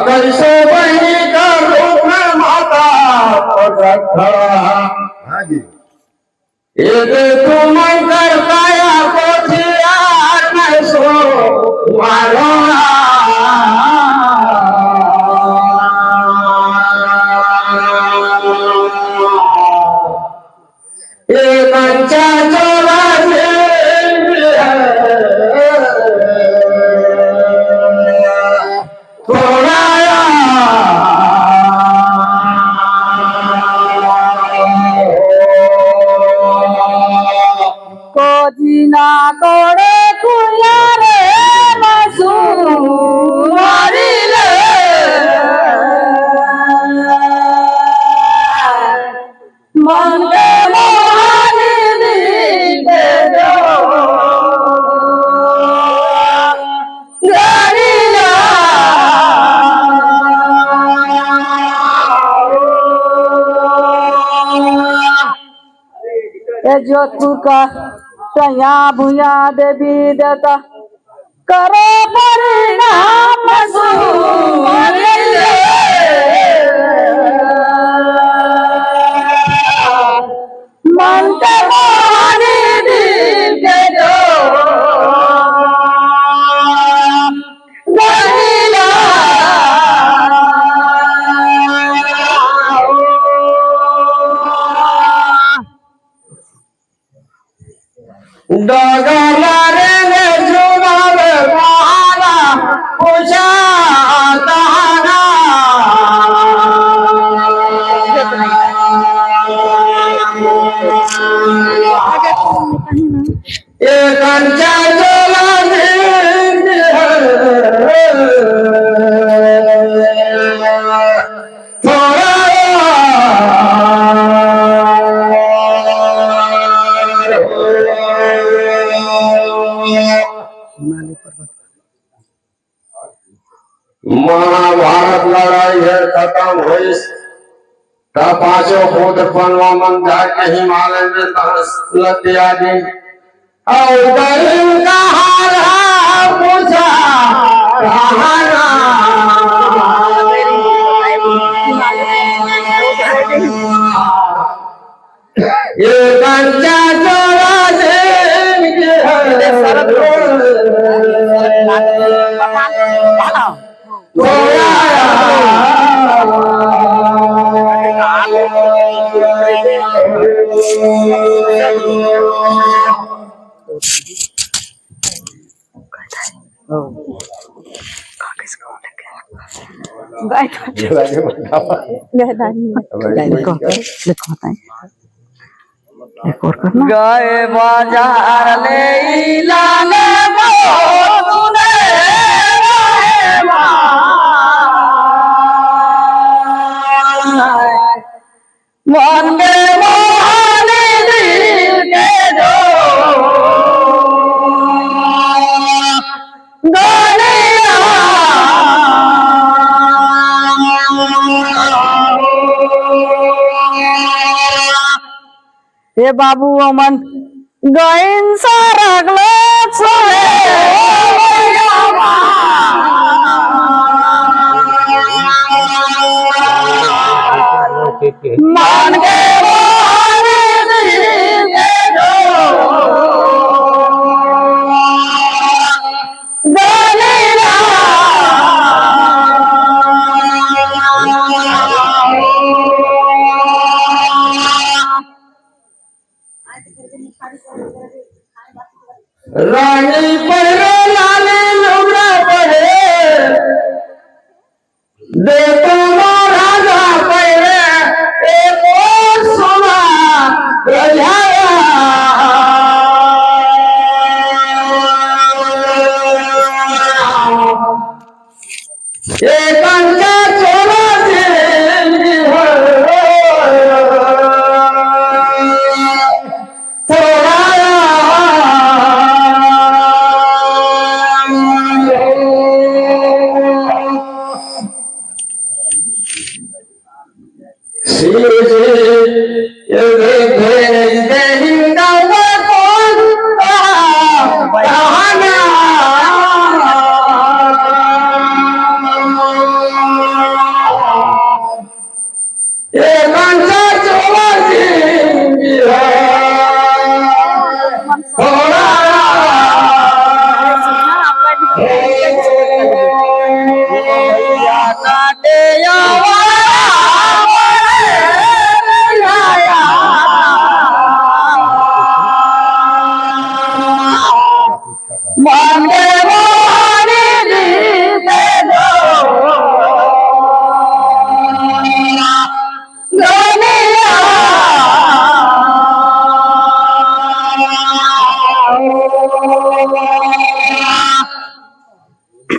कैसे बनी का रूप में माता रखा ये तुम करता या कुछ यार मैं सो मारो ये कंचा चोला না করে কুয়ারে মাসু মারিলে মনে মোহানি দিতে গাড়িলা এ যতুকা तया भूया देवी देता करो परिणाम मन के मोहनी दिल के जो गहिला डगला रे जुगावे बहाना पूछा तहाना ये कंचा चोला महाभारत लड़ाई है खत्म हुई पांचों खुद पनवामन जाके हिमालय में लतिया दी और का हारा पूछा ये कंचा चोरा गाय बाजार ले लाने तूने मन के मोहनी दिल के जो गलिया हे बाबू अमन गैन सारगलो सोहे मान के मोहनी दिल के जो गलिया रानी पहरे लाले लुगड़ा पहरे देखो राजा पहरे एक और सोना रजाया मांगे मोहनी दीपे दो दुनिया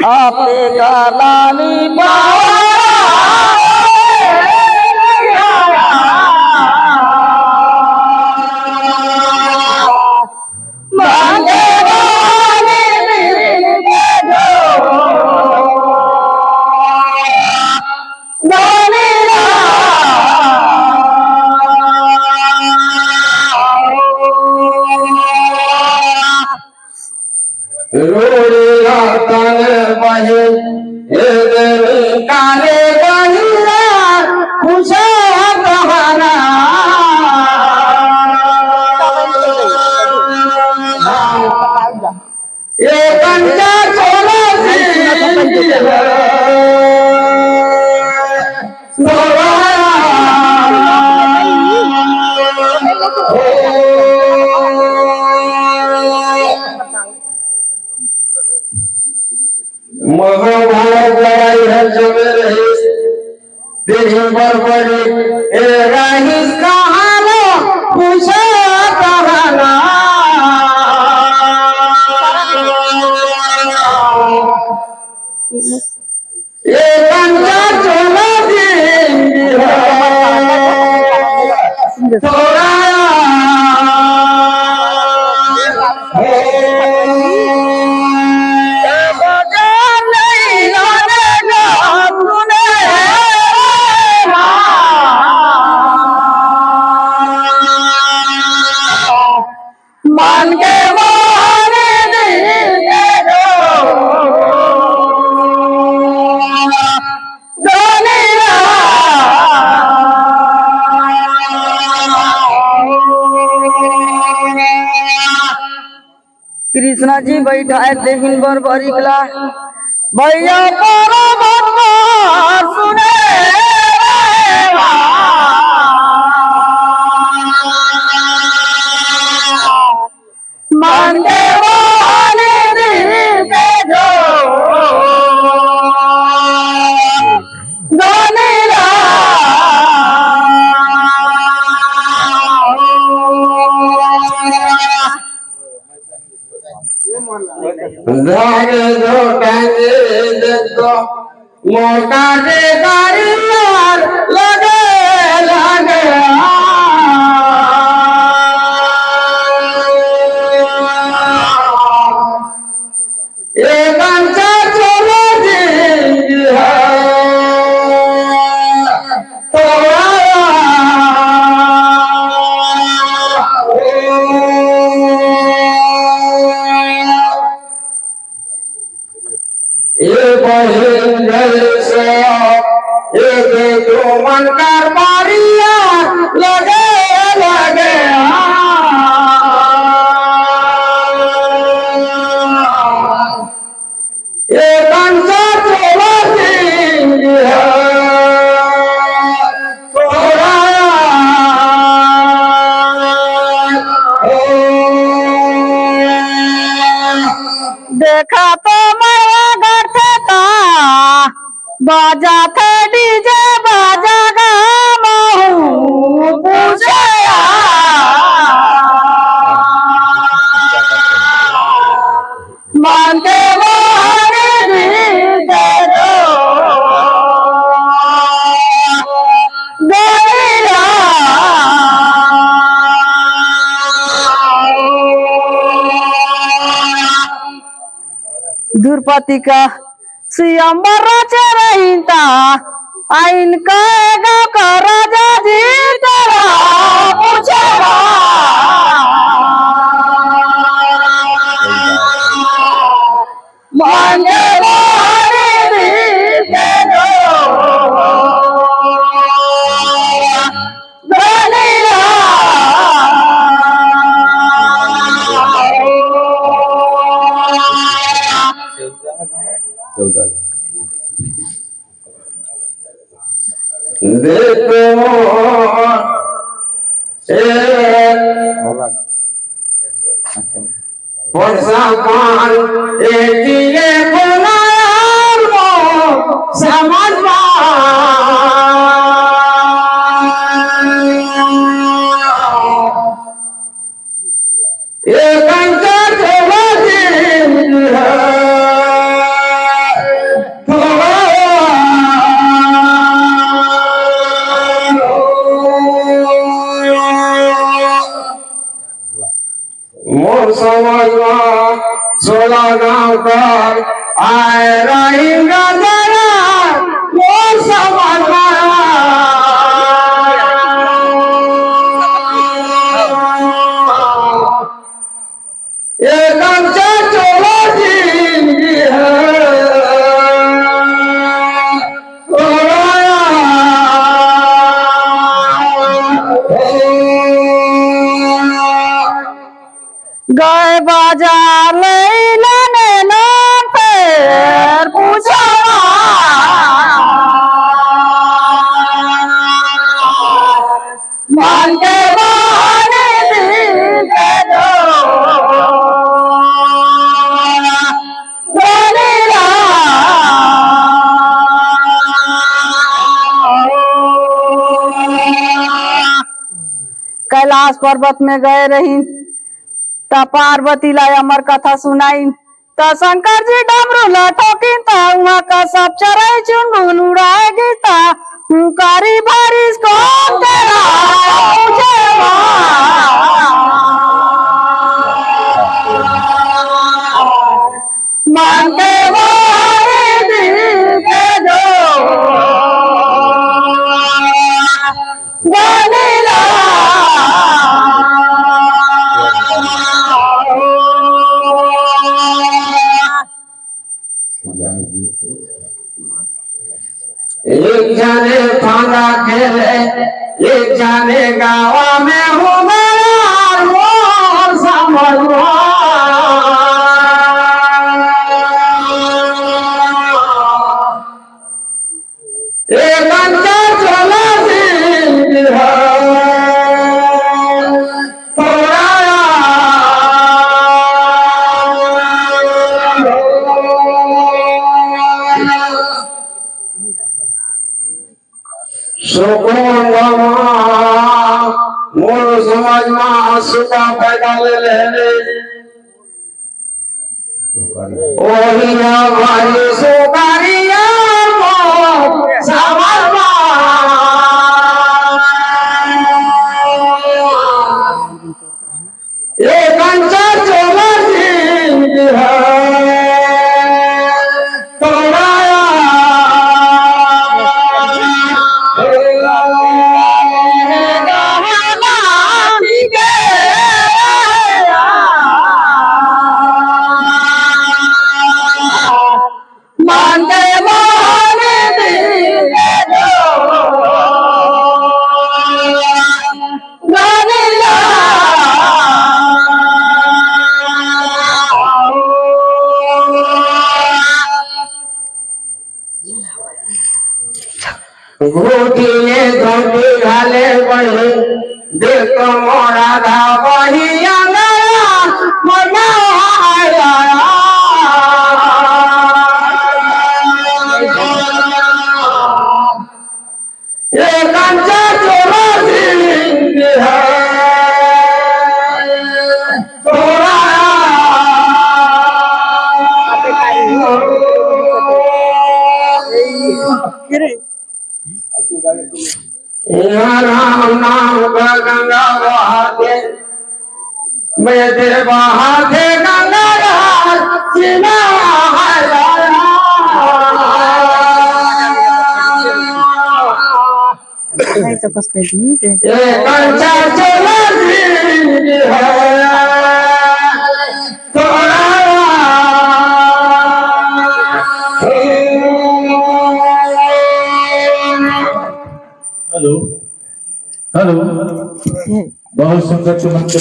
आपे कालानी मांगे मोहनी दीपे दो दुनिया रोड़िया तने बहे काले बहिया खुशा बहाना ये कंचा छोड़ा महाभारत लड़ाई है जमे रही दिन भर बड़ी रही कहाना पूछा कहाना ये कंचा चोला देंगे थोड़ा मान के मोहनी दीपे दो दुनिया कृष्णा जी बैठा है देखिन बर बरिकला भैया परमात्मा सुने मांगे मोहनी दीपे दो दुनिया धागे धोटागे देखो मोटा के गाड़ी लगे लगे ये कंचा चोला देंगे ये बहिन जैसे ये दो मन कर बारिया लगे लगे ये कंचा चोला देंगे देखा तो मैं घर थे ता बाजा थे डीजे बाजा गा महू पूछे मांगे मोहनी दीपे दो दुनिया दुर्पति का सियम्बर रहिता आइन कहेगा का राजा जी तेरा पूछेगा मांगे मोहनी दीपे दो दुनिया देखो सामान एकिए बुलायार वो समझ ये कंचा चला दिन मोर समाजमा सोला गाँव कर आए रहेगा जरा मोर समाजमा ये कंचा चोला जिंदगी गए बाजार लेने नाम पर पूछा मन के बहाने दिल के दो बोलेला कैलाश पर्वत में गए रही त पार्वती ला अमर कथा सुनाई त शंकर जी डमरू लठोकिन त उहाँ का सब चराई चुनमुन उड़ाए गीता हुकारी बारिश को तेरा मन के वारे दिल के दो बोलेला एक जाने फांदा खेले एक जाने गावा में हो गया वो समझवा एक कंचा चला जिंदगी मोर समाज में सुखा पैदा ले ओही हमारी सुकारिया समाज ये कंचा चोला जिंदगी घोटिए धोती घाले बही देख मोरा धा बही ये कंचा चोला जिंदगी है थोड़ा राम नाम का गंगा बहाते मेरे बहाते गंगा चिना नहीं तो कुछ कह दी ये कंचा चला जिंदगी है थोड़ा हेलो हेलो बहुत सुंदर चमक के